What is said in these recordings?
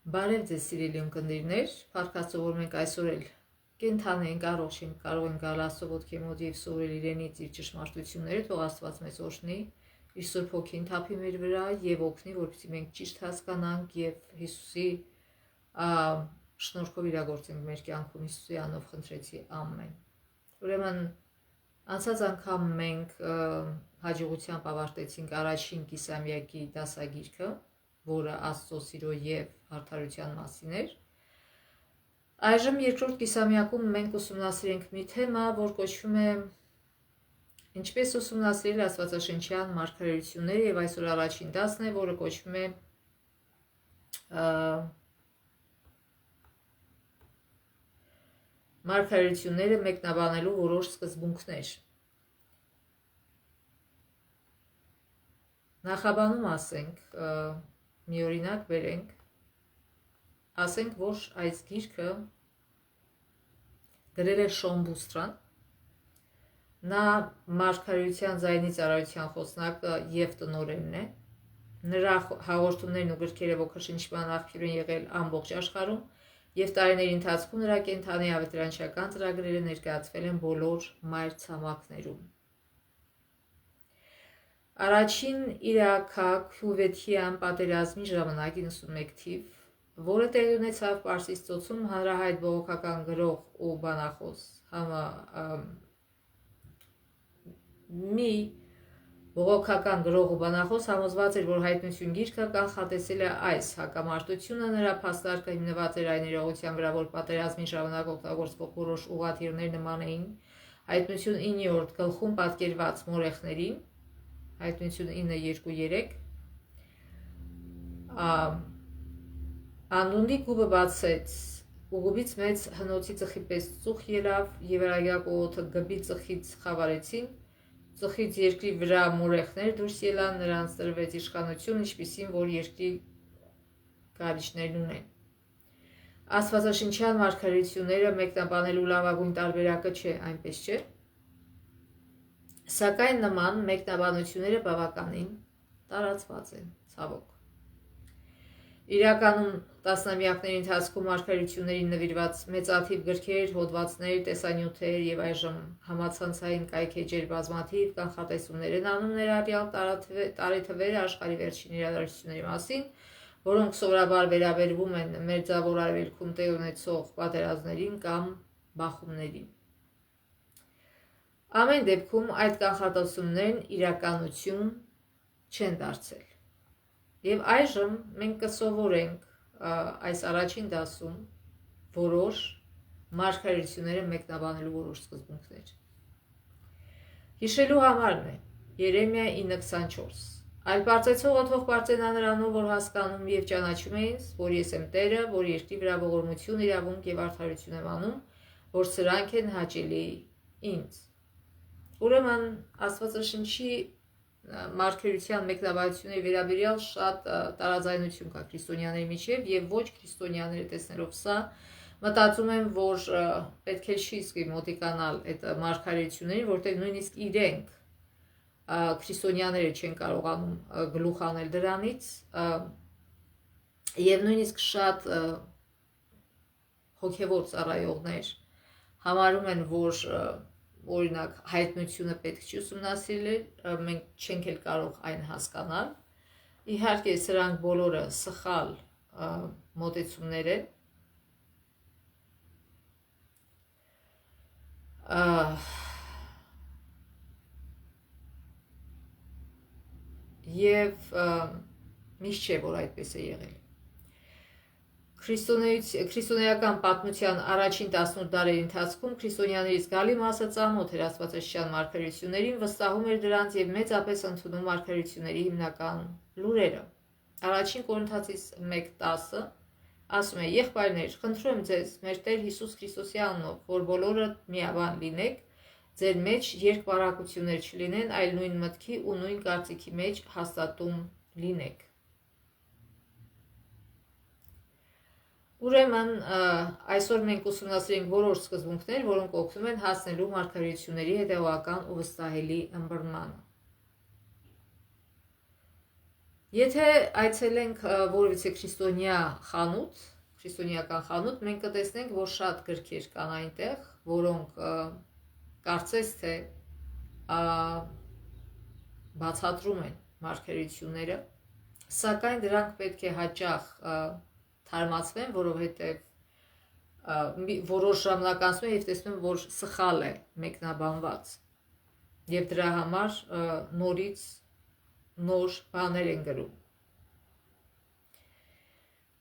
Բարև ձեզ սիրելի ունկնդիրներ, փառքաստորում ենք այսօր էլ կենթանի ենք, առողջ ենք, կարող ենք գալ Աստծո ոտքի մոտ եւ սովորել իրենից իր ճշմարտությունները, թող Աստված մեզ օրհնի, իր Սուրբ Հոգին թափի մեր վրա եւ օգնի, որպեսզի մենք ճիշտ հասկանանք եւ Հիսուսի շնորհքով իրագործենք մեր կյանքում։ Հիսուսի անունով խնդրեցի, ամեն։ Ուրեմն անցած անգամ մենք հաջողությամբ ավարտեցինք առաջին կիսամյակի դասագիրքը, որը Աստծո սիրո եւ արդարության մասին էր։ Այժմ երկրորդ կիսամյակում մենք ուսումնասիրենք մի թեմա, որ կոչվում է ինչպես ուսումնասիրել աստվածաշնչյան մարգարեությունները, եւ այսօր առաջին դասն է, որը կոչվում է մարգարեությունները մեկնաբանելու որոշ սկզբունքներ։ Նախաբանում ասենք, մի օրինակ բերենք, ասենք, որ այս գիրքը գրել է Շոմբուստրան, նա մարգարեության ձայնի ծառայության խոսնակը եւ տնօրենն է, նրա հաղորդումներն ու գրքերը ոգեշնչման աղբյուր են եղել ամբողջ աշխարհում եւ տարիների ընթացքում նրա կենթանի ավետարանչական ծրագրերը ներկայացվել են բոլոր մայրցամաքներում։ Առաջին Իրաքաքուվեթյան պատերազմի ժամանակ 91 թիվ, որը տեղի ունեցավ Պարսից ծոցում, հանրահայտ բողոքական գրող ու բանախոս մի բողոքական գրող ու բանախոս համոզված էր, որ հայտնություն գիրքը կանխատեսել է այս հակամարտությունը, նրա փաստարկը հիմնված էր այն իրողության վրա, որ պատերազմի ժամանակ օգտագործվող որոշ ուղղաթիռներ նման էին հայտնություն 9-րդ գլխում պատկերված մորեխների, հայտնություն 9.2.3 Անդունդի գուբը բացեց ու գուբից մեծ հնոցի ծխի պես ծուխ ելավ եւ արագակ օդը գբի ծխից խավարեցին, ծխից երկրի վրա մորեխներ դուրս ելան, նրանց տրվեց իշխանություն, ինչպիսին որ երկրի գարիչներն ունեն։ Աստվածաշնչյան մարգարեությունները մեկնաբանելու լավագույն տարբերակը չէ, այնպես չէ։ Սակայն նման մեկնաբանությունները բավականին տարածված են, ցավոք։ Իրականում տասնամյակների ընթացքում մարգարեություններին նվիրված մեծաթիվ գրքեր, հոդվածներ, տեսանյութեր եւ այժմ համացանցային կայքեջեր բազմաթիվ կանխատեսումներ են անում ներառյալ տարեթվեր աշխարհի վերջին իրադարձությունների մասին, որոնք սովորաբար վերաբերվում են Մերձավոր Արևելքում տեղի ունեցող պատերազմներին կամ բախումներին։ Ամեն դեպքում այդ կանխատեսումներն իրականություն չեն դարձել։ Եվ այժմ մենք կսովորենք այս առաջին դասում որոշ մարգարեությունները մեկնաբանելու որոշ սկզբունքներ։ Հիշելու համարն է Երեմիա 9:24 Այլ պարծեցողը թող պարծենա նրանով, որ հասկանում եւ ճանաչում է ինձ, որ ես եմ Տերը, որ երկրի վրա ողորմություն, իրավունք եւ արդարություն եմ անում, որ սրանք են հաճելի ինձ։ Ուրեմն Աստվածաշնչի մարգարեության մեկնաբանությունների վերաբերյալ շատ տարաձայնություն կա քրիստոնյաների միջև եւ ոչ քրիստոնյաները տեսնելով սա մտածում են, որ պետք է չի իսկի մոտիկանալ այդ մարգարեություններին, որտեղ նույնիսկ իրենք քրիստոնյաները չեն կարողանում գլուխ անել դրանից եւ նույնիսկ շատ հոգեվոր ծառայողներ համարում են, որ օրինակ հայտնությունը պետք չի ուսումնասիրել, մենք չենք էլ կարող այն հասկանալ։ Իհարկե սրանք բոլորը սխալ մոտեցումներ են։ Եվ միշտ չէ, որ այդպես է եղել։ Քրիստոնեական պատմության առաջին 18 դարերի ընթացքում քրիստոնյաների զգալի մասը ծանոթ էր աստվածաշնչյան մարգարեություններին, վստահում էր դրանց եւ մեծապես ընդունում մարգարեությունների հիմնական լուրերը։ Առաջին Կորինթացիս 1:10 ասում է. «Եղբայրներ, խնդրում եմ ձեզ, մեր Տեր Հիսուս Քրիստոսի անունով, որ բոլորը միաբան լինեք, ձեր մեջ երկպառակություններ չլինեն, այլ նույն մտքի ու նույն կարծիքի մեջ հաստատում լինեք»։ Ուրեմն այսօր մենք ուսումնասիրենք որոշ սկզբունքներ, որոնք օգնում են հասնելու մարգարեությունների հետևողական ու վստահելի ըմբռնմանը։ Եթե այցելենք որևիցե քրիստոնեական խանութ, մենք կտեսնենք, որ շատ գրքեր կան այնտեղ, որոնք կարծես թե բացատրում են մարգարեությունները, սակայն դրանք պետք է հաճախ թարմացվեն, որովհետև որոշ ժամանակ անցնում է եւ տեսնում, որ սխալ է մեկնաբանված, եւ դրա համար նորից նոր բաներ են գրում։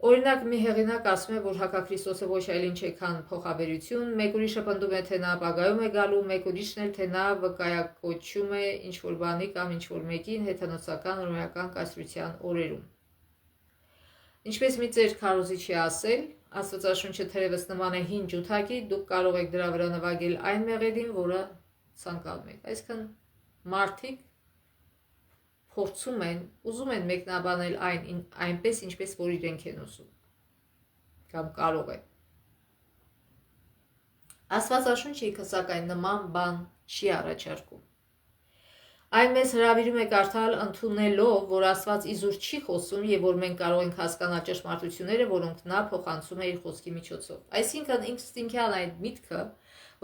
Օրինակ մի հեղինակ ասում է, որ հակաքրիստոսը ոչ այլ ինչ է, քան փոխաբերություն, մեկ ուրիշը պնդում է, թե նա ապագայում է գալու, մեկ ուրիշն էլ, թե նա վկայակոչում է ինչ-որ բանի կամ ինչ-որ մեկին հեթանոսական ռոմեական կայսրության օրերում։ Ինչպես մի ծեր քարոզիչ է ասել, Աստվածաշունչը թերևս նման է հին ջութակի, դուք կարող եք դրա վրա նվագել այն մեղեդին, որը ցանկանում եք։ Այսինքն մարդիկ փորձում են, ուզում են մեկնաբանել այնպես, ինչպես որ իրենք են ուզում, կամ կարող են։ Աստվածաշունչը սակայն նման բան չի առաջարկում։ Այն մեզ հրավիրում է կարդալ ընդունելով, որ Աստված իզուր չի խոսում եւ որ մենք կարող ենք հասկանալ ճշմարտությունները, որոնք նա փոխանցում է իր խոսքի միջոցով։ Այսինքն ինստինկտիվան այդ միտքը,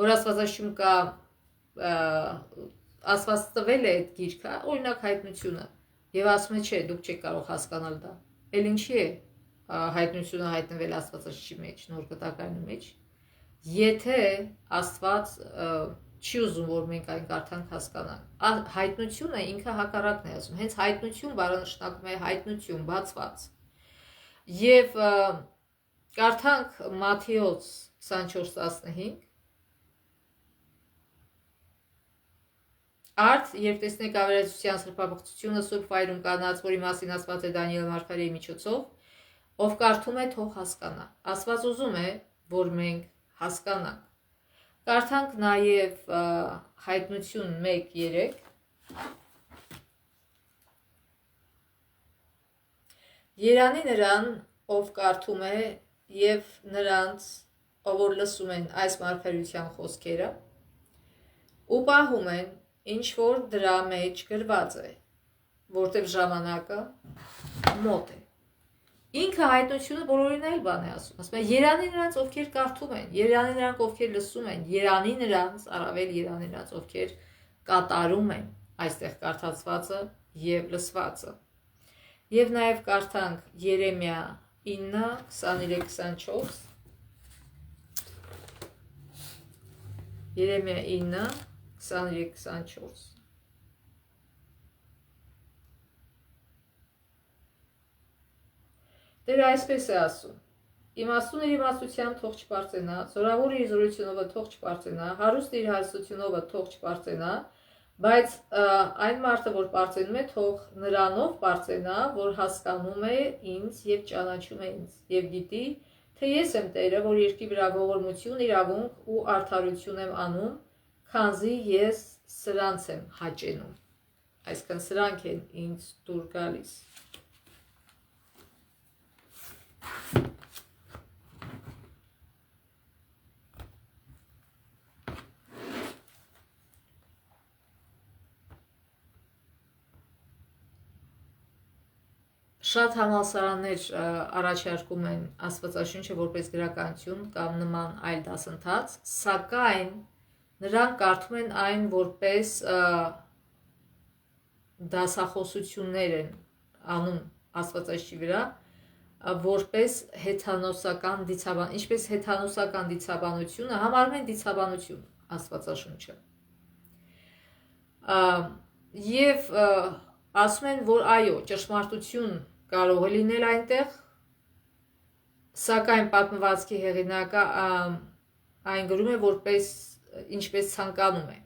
որ Աստվածաշունչում կա Աստված տվել է այդ գիրքը, օրինակ հայտնությունը, եւ ասում է, չէ, դուք չեք կարող հասկանալ դա։ Էլ ինչի է հայտնությունը հայտնվել Աստվածաշունչի մեջ, նոր կտակարանի մեջ, եթե Աստված չի ուզում, որ մենք այն կարդանք հասկանանք։ Հայտնությունը ինքը հակառակն է ասում, հենց հայտնություն բառը նշանակում է հայտնություն, բացված։ Եվ կարդանք Մատթեոս 24:15 Արդ, երբ տեսնեք ավերածության սրբապղծությունը Սուրբ վայրում կանած, որի մասին ասված է Դանիել մարգարեի միջոցով, ով կարդում է, թող հասկանա։ Աստված ուզում է, որ մենք հասկանանք։ Կարդանք նաև հայտնություն 1:3 Երանի նրան, ով կարդում է եւ նրանց, ով որ լսում են այս մարգարեության խոսքերը, ու պահում են, ինչ որ դրա մեջ գրված է, որտեղ ժամանակը մոտ է։ Ինքը հայտնությունը բոլորին այլ բան է ասում։ Ասում է երանի նրանց, ովքեր կարդում են, երանի նրանք, ովքեր լսում են, երանի նրանց, առավել երանի նրանց, ովքեր կատարում են այստեղ կարդացվածը եւ լսվածը։ Եվ նաեւ կարդանք Երեմիա 9:23-24 Երեմիա 9:23-24 Տերը այսպես է ասում. իմաստուն իր իմաստությամբ թող չպարծենա, զորավորը իր զորությունով թող չպարծենա, հարուստը իր հարստությունով թող չպարծենա, բայց այն մարդը, որ պարծենում է, թող նրանով պարծենա, որ հասկանում է ինձ եւ ճանաչում է ինձ եւ գիտի, թե ես եմ Տերը, որ երկրի վրա ողորմություն, իրավունք ու արդարություն եմ անում, քանզի ես սրանց եմ հաճենում։ Այսինքն սրանք են ինձ դուր գալիս։ Շատ համալսարաններ առաջարկում են Աստվածաշունչը որպես գրականություն կամ նման այլ դասընթաց, սակայն նրանք կարդում են այն որպես դասախոսություններ են անում Աստվածաշունչի վրա, որպես հեթանոսական դիցաբան, ինչպես հեթանոսական դիցաբանությունը համարում են դիցաբանություն Աստվածաշունչը։ Եվ ասում են, որ այո, ճշմարտություն կարող է լինել այնտեղ, սակայն պատմվածքի հեղինակը այն գրում է որպես ինչպես ցանկանում է։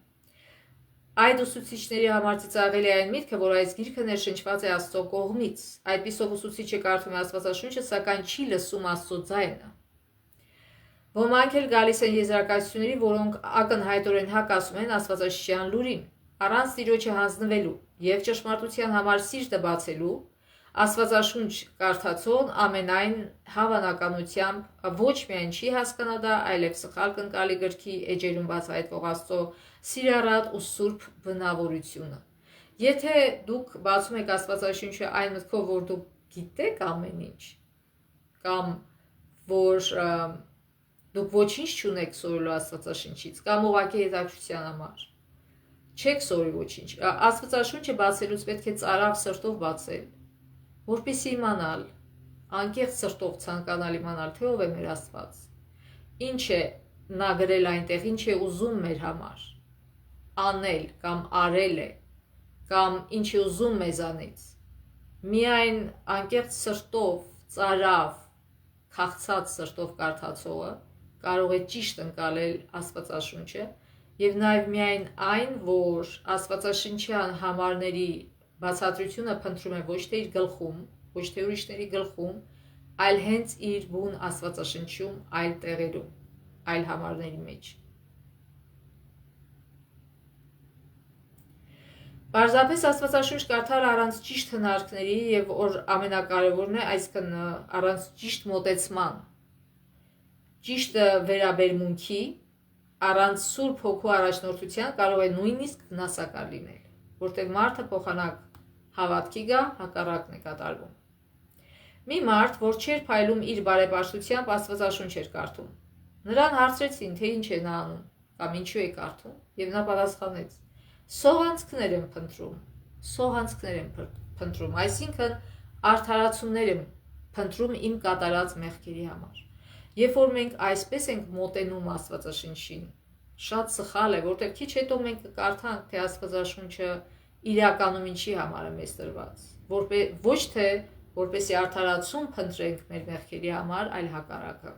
Այդ ուսուցիչների համար ծիծաղելի է այն միտքը, որ այս գիրքը ներշնչված է Աստծո կողմից։ Այդպիսով ուսուցիչը կարդում է Աստվածաշունչը, սակայն չի լսում Աստծո ձայնը։ Ոմանք էլ գալիս են եզրակացությունների, որոնք ակնհայտորեն հակասում են Աստվածաշունչյան լուրին, առանց Տիրոջը հանձնվելու եւ ճշմարտության համար սիրտը բացելու, Աստվածաշունչ կարդացողն ամենայն հավանականությամբ ոչ միայն չի հասկանա դա, այլև սխալ կնկալի գրքի էջերում բացահայտվող Աստծո սիրառատ ու սուրբ բնավորությունը։ Եթե դուք բացում եք Աստվածաշունչը այն մտքով, որ դուք գիտեք ամեն ինչ, կամ որ դուք ոչինչ չունեք սովորելու Աստվածաշունչից, կամ ուղղակի հետաքրքրության համար, չեք սովորի ոչինչ, Աստվածաշունչը բացելուց պետք է ծարավ սրտով բացել, որպեսզի իմանալ, անկեղծ սրտով ցանկանալ իմանալ, թե ով է մեր Աստված, ինչ է նա գրել այնտեղ, ինչ է ուզում մեր համար անել կամ արել է, կամ ինչ է ուզում մեզանից։ Միայն անկեղծ սրտով, ծարավ, քաղցած սրտով կարդացողը կարող է ճիշտ ընկալել Աստվածաշունչը, եւ նաեւ միայն այն, որ Աստվածաշնչյան համարների բացատրությունը փնտրում է ոչ թե իր գլխում, ոչ թե ուրիշների գլխում, այլ հենց իր բուն Աստվածաշնչում, այլ տեղերում, այլ համարների մեջ։ Պարզապես Աստվածաշունչ կարդալ առանց ճիշտ հնարքների եւ որ ամենակարևորն է, այսինքն առանց ճիշտ մոտեցման, ճիշտ վերաբերմունքի, առանց Սուրբ Հոգու առաջնորդության կարող է նույնիսկ վնասակար լինել, որտեղ մարդը փոխանակ հավատքի գա, հակառակն է կատարվում։ Մի մարդ, որ չէր փայլում իր բարեպաշտությամբ, Աստվածաշունչ էր կարդում։ Նրան հարցրեցին, թե ինչ է նա անում, կամ ինչու է կարդում, եւ նա պատասխանեց. Սողանցքներ եմ փնտրում, սողանցքներ եմ փնտրում, այսինքն արդարացումներ եմ փնտրում իմ կատարած մեղքերի համար։ Երբ որ մենք այսպես ենք մոտենում Աստվածաշունչին, շատ սխալ է, որտեղ քիչ հետո մենք կկարդանք, թե Աստվածաշունչը իրականում ինչի համար է մեզ տրված, ոչ թե որպեսզի արդարացում փնտրենք մեր մեղքերի համար, այլ հակառակը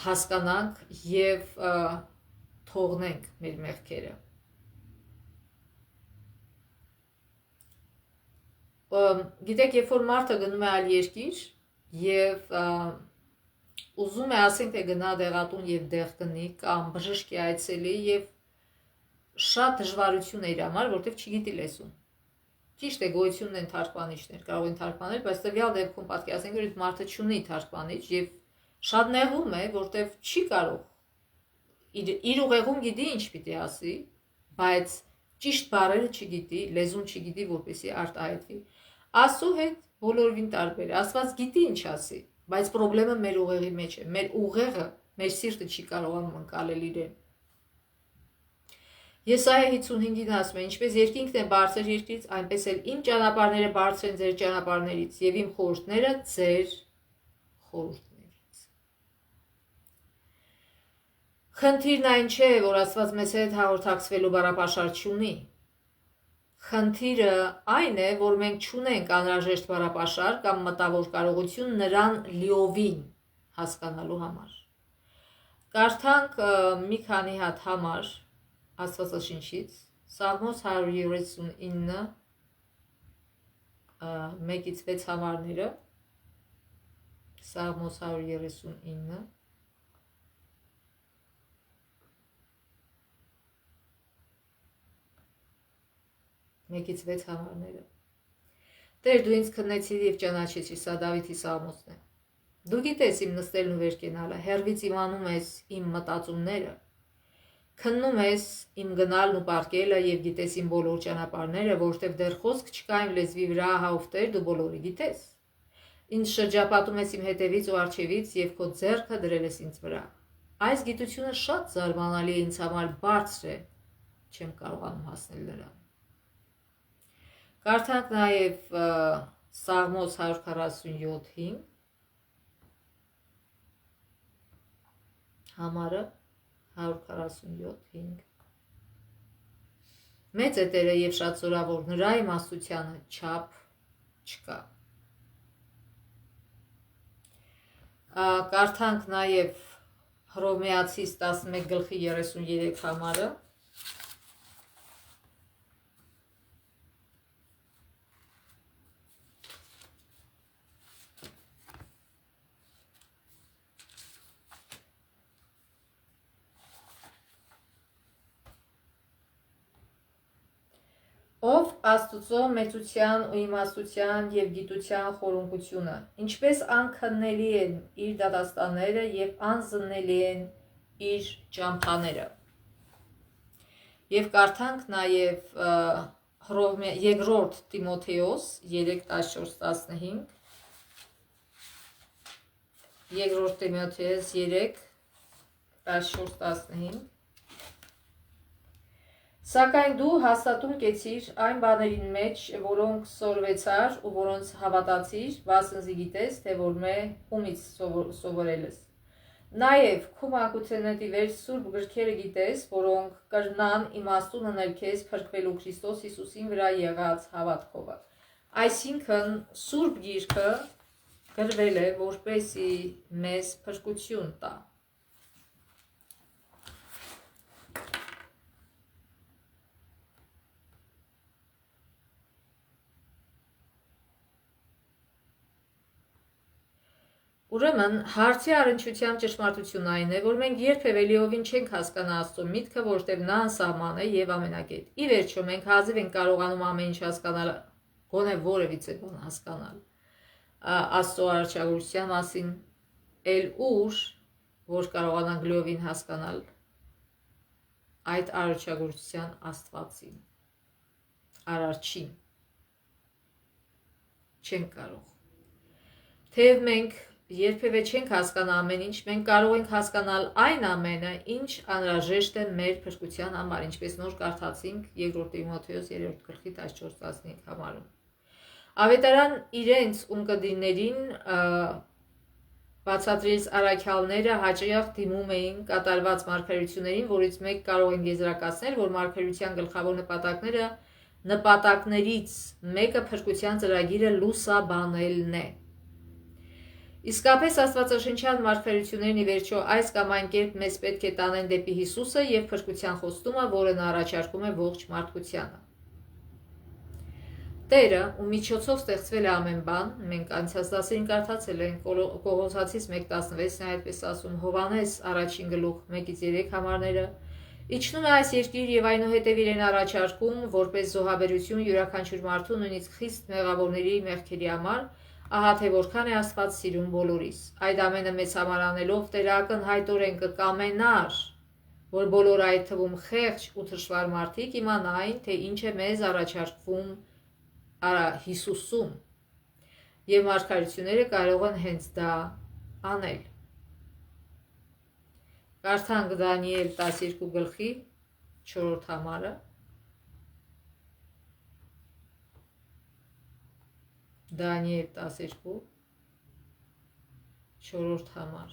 հասկանանք եւ թողնենք մեր մեղքերը։ Գիտեք, երբ որ մարդը գնում է այլ երկիր եւ ուզում է, ասենք, թե գնա դեղատուն եւ դեղ գնի կամ բժշկի այցելի եւ շատ դժվարություն է իր համար, որտեղ չգիտի լեզուն։ Ճիշտ է, գոյությունն են թարգմանիչներ, կարող են թարգմանել, բայց տվյալ դեպքում պատկերացնենք, որ այդ մարդը չունի թարգմանիչ եւ շատ նեղում է, որտեղ չի կարող իր ուղեղում գիտի ինչ պիտի ասի, բայց ճիշտ բառերը չգիտի, լեզուն չգիտի, որպեսզի արտահայտվի։ Աստծո հետ բոլորովին տարբեր է։ Աստված գիտի ինչ ասի, բայց խնդրեմը մեր ուղեղի մեջ է։ Մեր ուղեղը, մեր սիրտը չի կարողանում ընկալել իրեն։ Եսայա 55-ին ասում է. ինչպես երկինքն է բարձր երկրից, այնպես էլ իմ ճանապարհները բարձր են ձեր ճանապարհներից եւ իմ խորհուրդները ձեր խորհուրդներից։ Խնդիրն այն չէ, որ Աստված մեզ հետ հաղորդակցվելու բառապաշար չունի։ Խնդիրը այն է, որ մենք չունենք անհրաժեշտ բառապաշար կամ մտավոր կարողություն նրան լիովին հասկանալու համար։ Կարդանք մի քանի հատ համար Աստվածաշնչից, Սաղմոս 139 1-ից 6 համարները, Սաղմոս 139 1-ից 6 համարները։ Տեր, դու ինձ քննեցիր եւ ճանաչեցիր, սա Դավիթի սաղմոսն է։ Դու գիտես իմ նստելն ու վեր կենալը, հեռվից իմանում ես իմ մտածումները, քննում ես իմ գնալն ու պառկելը եւ գիտես իմ բոլոր ճանապարհները, որտեղ դեռ խոսք չկա իմ լեզվի վրա, հաուֆտեր դու բոլորը գիտես։ Ինձ շրջապատում ես իմ հետևից ու առջևից եւ քո ձեռքը դրել ես ինձ վրա։ Այս գիտությունը շատ զարմանալի է ինձ համար, բարձր է, չեմ կարողանում հասնել նրան։ Կարդանք նաեւ Սաղմոս 147-5 համարը 147-5 Մեծ է Տերը եւ շատ զորավոր, նրա իմաստությանը չափ չկա։ Կարդանք նաեւ Հռոմեացիս 11:33 համարը Ով Աստուծո մեծության ու իմաստության եւ գիտության խորունկությունը, ինչպես անքննելի են իր դատաստանները եւ անզննելի են իր ճամփաները։ Եվ կարդանք նաև երկրորդ Տիմոթեոս 3:14-15, երկրորդ Տիմոթեոս 3:14-15. Սակայն դու հաստատում կեցիր այն բաներին մեջ, որոնք սորվեցար ու որոնց հավատացիր, վասնզի գիտես, թե որ ումից սովորել ես։ Նաև քու մանկութենեթի վեր սուրբ գրքերը գիտես, որոնք կրնան իմաստուն անել քեզ փրկվելու Քրիստոս Հիսուսին վրա եղած հավատքովը։ Այսինքն սուրբ գիրքը գրվել է, որպեսզի մեզ փրկություն տա։ Ուրեմն հարցի առնչությամբ ճշմարտությունն այն է, որ մենք երբևէ լիովին չենք հասկանա Աստծո միտքը, որտեղ նա անսահման է եւ ամենակետ։ Ի վերջո մենք հազիվ ենք կարողանում ամեն ինչ հասկանալ, գոնե որևիցե բան հասկանալ Աստծո արարչագործության մասին, ել ուր որ կարողանանք լիովին հասկանալ այդ արարչագործության Աստվածին, արարչին չենք կարող։ Թեև մենք երբևէ չենք հասկանա ամեն ինչ, մենք կարող ենք հասկանալ այն ամենը, ինչ անհրաժեշտ է մեր փրկության համար, ինչպես նոր կարդացինք 2 Տիմոթեոս 3:14-15 համարում։ Ավետարան իրենց ունկնդիրներին բացատրեց առաքյալները հաճախ դիմում էին կատարված մարգարեություններին, որից մեկ կարող են եզրակացնել, որ մարգարեության գլխավոր նպատակներից մեկը փրկության ծրագիրը լուսաբանելն է։ Իսկապես աստվածաշնչյան մարգարեություններն ի վերջո այս կամ այն կերպ մեզ պետք է տանեն դեպի Հիսուսը եւ փրկության խոստումը, որը նա առաջարկում է ողջ մարդկությանը։ Տերը, ում միջոցով ստեղծվել է ամեն բան, մենք անցած դասերին կարդացել ենք Կողոսացիս 1:16-ն այդպես ասում, Հովհաննես 1:1-3 համարները, իջնում է այս երկիր եւ այնուհետեւ իրեն առաջարկում, որպես զոհաբերություն յուրաքանչյուր մարդու, նույնիսկ խիստ մեղավորների մեղքերի համար, ահա թե որքան է Աստված սիրում բոլորիս։ Այդ ամենը մեծ համար անելով Տերը ակնհայտորեն կկամենար, որ բոլոր այդ թվում խեղճ ու թշվառ մարդիկ իմանային, թե ինչ է մեզ առաջարկվում Հիսուսում, եւ մարգարեությունները կարող են հենց դա անել։ Կարդանք Դանիել 12:4 համարը։ Դանիել 12:4 համար։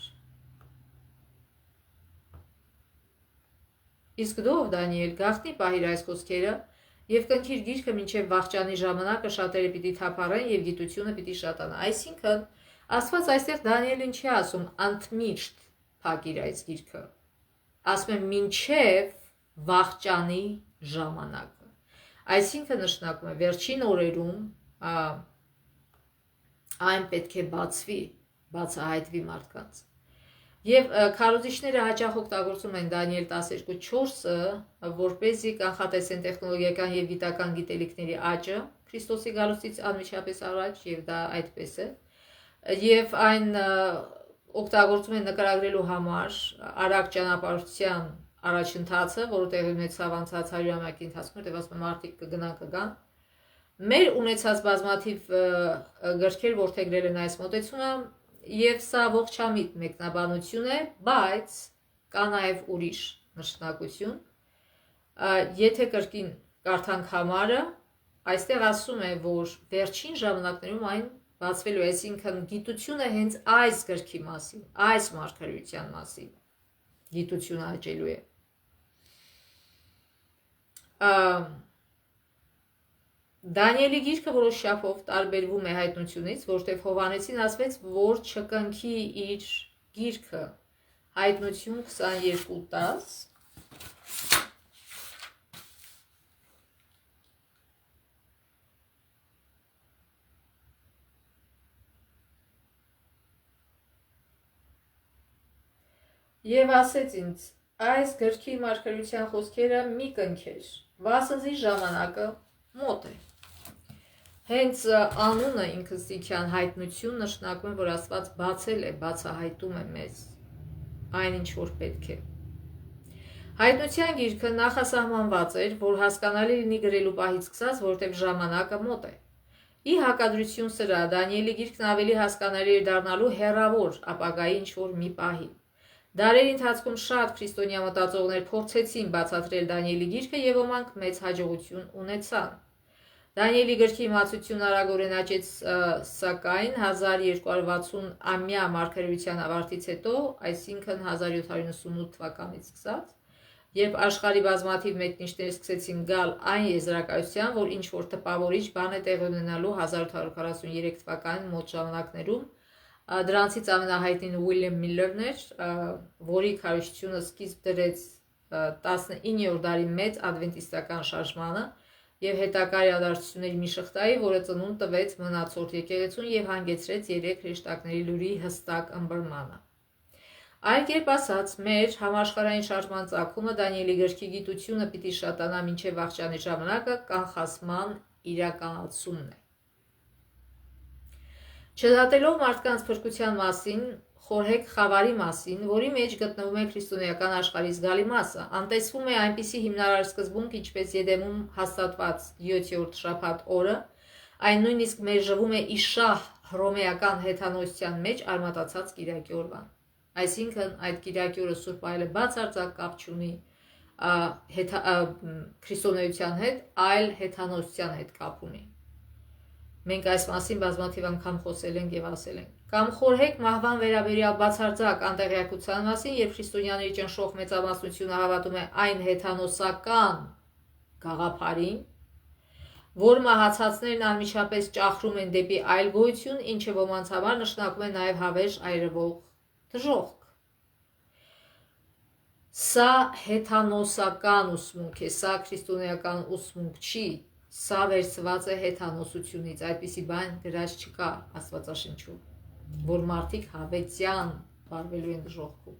Իսկ դու, Դանիել, գաղտնի պահիր այս խոսքերը եւ կնքիր գիրքը մինչեւ վախճանի ժամանակը շատերը պիտի թափառեն եւ գիտությունը պիտի շատանա։ Այսինքն Աստված այստեղ Դանիելին չի ասում անթմիշտ փակիր այս գիրքը, ասում է մինչեւ վախճանի ժամանակը։ Այսինքն նշանակում է վերջին օրերում այն պետք է բացվի, բացահայտվի մարդկանց։ Եվ քարոզիչները հաճախ օգտագործում են Դանիել 12:4-ը, որպեսզի կանխատեսեն տեխնոլոգիական եւ գիտական գիտելիքների աճը Քրիստոսի գալուստից անմիջապես առաջ, եւ դա այդպես է։ Եվ այն օգտագործում են նկարագրելու համար արագ ճանապարհորդության առաջընթացը, որը տեղի ունեցավ անցած 100-ամյակի ընթացքում, որտեղ ասում են մարդիկ կգնան։ Մեր ունեցած բազմաթիվ գրքեր որդեգրել են այս մոտեցումը, եւ սա ողջամիտ մեկնաբանություն է, բայց կա նաեւ ուրիշ նշանակություն։ Եթե կրկին կարդանք համարը, այստեղ ասում է, որ վերջին ժամանակներում այն բացվելու է, այսինքն գիտությունը հենց այս գրքի մասին, այս մարգարեության մասին գիտությունը աճելու է։ Դանիելի գիրքը որոշ չափով տարբերվում է հայտնությունից, որտեղ Հովհաննեսին ասվեց, որ չկնքի իր գիրքը, հայտնություն 22:10։ Եվ ասեց ինձ, այս գրքի մարգարեության խոսքերը մի կնքեր, վասնզի ժամանակը մոտ է։ Հենց անունը ինքնստիքյան հայտնություն նշանակում է, որ Աստված բացել է, բացահայտում է մեզ այն ինչ որ պետք է։ Հայտնության գիրքը նախասահմանված էր, որ հասկանալի լինի գրելու պահից սկսած, որտեղ ժամանակը մոտ է։ Ի հակադրություն սրա, Դանիելի գիրքն ավելի հասկանալի էր դառնալու հեռավոր ապագայի ինչ-որ մի պահի։ Դարերի ընթացքում շատ քրիստոնյա մտածողներ փորձեցին բացատրել Դանիելի գիրքը եւ ոմանք մեծ հաջողություն ունեցան։ Դանիելի գրքի իմացությունն արագորեն աճեց, սակայն 1260-ամյա մարգարեության ավարտից հետո, այսինքն 1798 թվականից սկսած, երբ աշխարհի բազմաթիվ մեկնիչներ սկսեցին գալ այն եզրակացության, որ ինչ-որ տպավորիչ բան է տեղի ունենալու 1843 թվականին մոտ ժամանակներում, դրանցից ամենահայտնին Ուիլյամ Միլլերն էր, որի քարոզությունը սկիզբ դրեց 19-րդ դարի մեծ ադվենտիստական շարժմանը եւ հետագա իրադարձությունների մի շղթայի, որը ծնունդ տվեց մնացորդ եկեղեցուն եւ հանգեցրեց 3 հրեշտակների լուրի հստակ ըմբռնմանը։ Այլ կերպ ասած, մեր համաշխարհային շարժման ծագումը Դանիելի գրքի գիտությունը պիտի շատանա մինչև վաղճանի ժամանակը կանխասման իրականացումն է։ Չդատելով մարդկանց փրկության մասին, խորհեք խավարի մասին, որի մեջ գտնվում է քրիստոնեական աշխարհի զգալի մասը, անտեսվում է այնպիսի հիմնարար սկզբունք, ինչպես Եդեմում հաստատված 7-րդ շաբաթ օրը, այն նույնիսկ մերժվում է Իշահ հռոմեական հեթանոսության մեջ արմատացած կիրակի օրվան։ Այսինքն այդ կիրակի օրը Սուրբ այլը բացարձակ կապ չունի քրիստոնեության հետ, այլ հեթանոսության հետ կապ ունի։ Մենք այս մասին բազմաթիվ անգամ խոսել ենք եւ ասել ենք։ Կամ խորհեք մահվան վերաբերյալ բացարձակ անտեղյակության մասին, երբ քրիստոնյաների ճնշող մեծամասնությունը հավատում է այն հեթանոսական գաղափարին, որ մահացածներն անմիջապես ճախրում են դեպի այլ գոյություն, ինչը ոմանց համար նշանակում է նաև հավերժ այրվող դժոխք։ Սա հեթանոսական ուսմունք է, սա քրիստոնեական ուսմունք չի, սա վերցված է հեթանոսությունից, այդպիսի բան գրած չկա Աստվածաշնչում, որ մարդիկ հավետյան վարվելու են դժոխքում։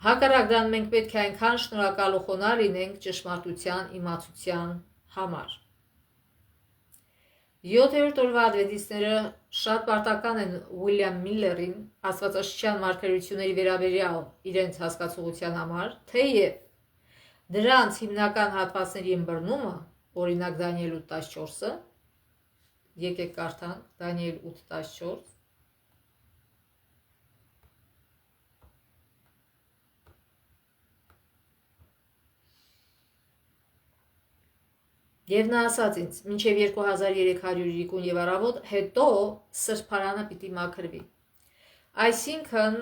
Հակառակ դրան մենք պետք է այնքան շնորհակալ ու խոնարհ լինենք ճշմարտության իմացության համար։ 7-րդ օրվա ադվենտիստները շատ պարտական են Ուիլյամ Միլլերին աստվածաշնչյան մարգարեությունների վերաբերյալ իրենց հասկացողության համար, թեև դրանց հիմնական հատվածների ըմբռնումը, օրինակ Դանիել 8:14-ը, եկեք կարդանք Դանիել 8:14, Եվ նա ասաց ինձ, մինչև 2300 իրիկուն եւ առավոտ, հետո սրբարանը պիտի մաքրվի։ Այսինքն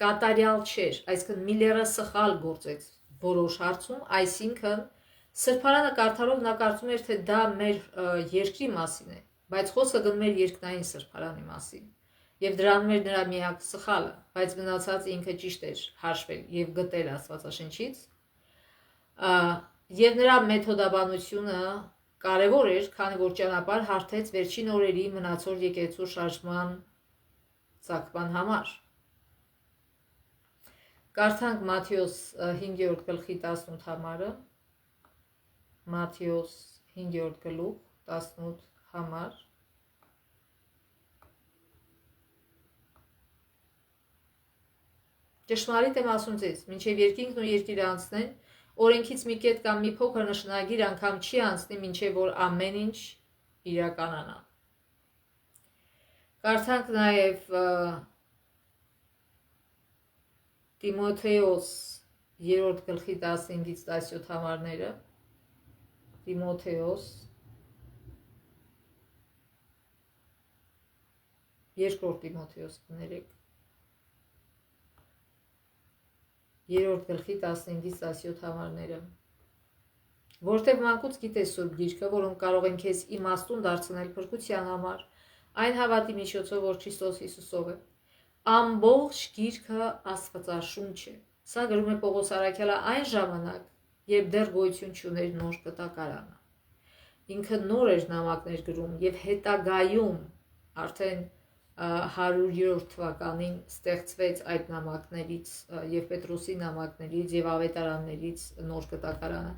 կատարյալ չէր, այսինքն Միլլերը սխալ գործեց որոշ հարցում, այսինքն սրբարանը կարդալով նա կարծում էր, թե դա մեր երկրի մասին է, բայց խոսքը գնում էր երկնային սրբարանի մասին։ Եվ դրանում էր նրա միակ սխալը, բայց մնացած ինքը ճիշտ էր հաշվել եւ գտել Աստվածաշնչից։ Եվ նրա մեթոդաբանությունը կարևոր էր, քանի որ ճանապարհ հարթեց վերջին օրերի մնացորդ եկեղեցու շարժման ցակման համար։ Կարդանք Մատթեոս 5-րդ գլխի 18 համարը, Մատթեոս 5-րդ գլուխ 18 համար։ Ճշմարիտ եմ ասում ձեզ, մինչև երկինքն ու երկիրը անցնեն, օրենքից մի կետ կամ մի փոքր նշանագիր անգամ չի անցնի, մինչև որ ամեն ինչ իրականանա։ Կարդանք նաև Տիմոթեոս 3-րդ գլխի 15-ից 17 համարները, Տիմոթեոս 2-րդ Տիմոթեոս կներեք, 3-րդ գլխի 15-ից 17 համարները, որտեղ մանկուց գիտես Սուրբ Գիրքը, որոնք կարող են քեզ իմաստուն դարձնել փրկության համար, այն հավատի միջոցով, որ Քրիստոս Հիսուսով է։ Ամբողջ Գիրքը Աստվածաշունչ է։ Սա գրում է Պողոս առաքյալը այն ժամանակ, երբ դեռ գոյություն չուներ նոր կտակարանը։ Ինքը նոր էր նամակներ գրում եւ հետագայում արդեն 100-րդ թվականին ստեղծվեց այդ նամակներից եւ Պետրոսի նամակներից եւ ավետարաններից նոր կտակարանը,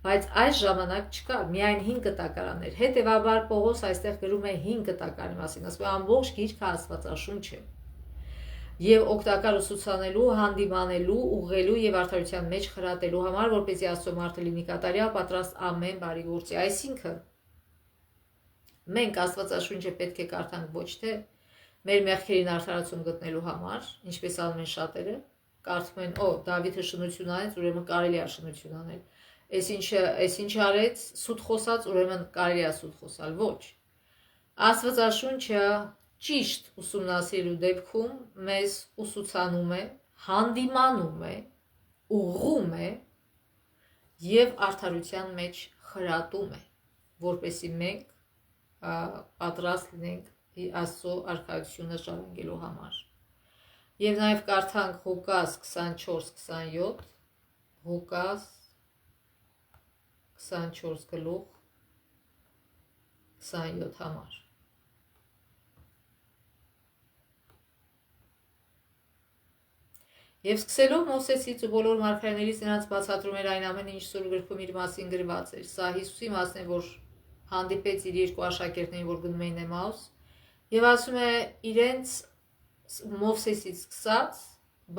բայց այս ժամանակ չկա, միայն 5 կտակարանն էր։ Հետևաբար Պողոս այստեղ գրում է 5 կտակարանի մասին, ասում է ամբողջ Գիրքը Աստվածաշունչ է։ եւ օգտակար ուսուցանելու, հանդիմանելու, ուղղելու եւ արդարության մեջ խրատելու համար, որպեսզի Աստծո մարդը լինի կատարյալ, պատրաստ ամեն բարի գործի։ Այսինքն մենք Աստվածաշունչը պետք է կարդանք ոչ թե մեր մեղքերին արդարացում գտնելու համար, ինչպես անում են շատերը, կարդում են, Դավիթը շնություն անեց, ուրեմն կարելի է շնություն անել։ Այս ինչ արեց, սուտ խոսած, ուրեմն կարելի է սուտ խոսալ։ Ոչ։ Աստվածաշունչը ճիշտ ուսումնասիրելու դեպքում մեզ ուսուցանում է, հանդիմանում է, ուղղում է եւ արդարության մեջ խրատում է, որպեսզի մենք պատրաստ լինենք Աստծո արքայությունը ժառանգելու համար։ Եվ նաեւ կարդանք Ղուկաս 24:27, Ղուկաս 24:27 համար։ Եվ սկսելով Մովսեսից ու բոլոր մարգարեներից նրանց բացատրում էր այն ամենը, ինչ Սուրբ գրքում իր մասին գրված էր։ Սա Հիսուսի մասն է, որ հանդիպեց իր երկու աշակերտներին, որ գնում էին Էմաուս, եւ ասում է իրենց Մովսեսից սկսած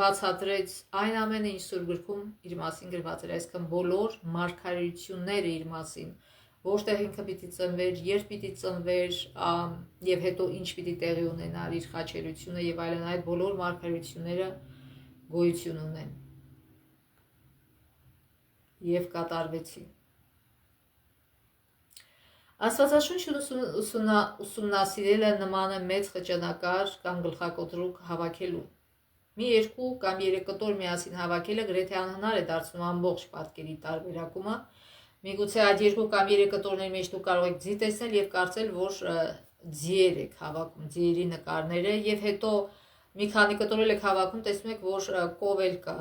բացատրեց այն ամենը, ինչ Սուրբ գրքում իր մասին գրված էր, այսինքն բոլոր մարգարեությունները իր մասին, որտեղ ինքը պիտի ծնվեր, երբ պիտի ծնվեր, եւ հետո ինչ պիտի տեղի ունենար իր խաչելությունը եւ այլն, այդ բոլոր մարգարեությունները գոյություն ունեն եւ կատարվեցին։ Աստվածաշունչն ուսումնասիրելը նման է մեծ խճանակար կամ գլխակոտրուկ հավաքելու։ Մի երկու կամ երեք կտոր միասին հավաքելը գրեթե անհնար է դարձնում ամբողջ պատկերի տարբերակումը։ Միգուցե այդ երկու կամ երեք կտորների մեջ դուք կարող եք ձի տեսնել եւ կարծել, որ ձիեր եք հավաքում, ձիերի նկարները, եւ հետո մի քանի կտորել եք հավաքում, տեսնում եք, որ կովել կա,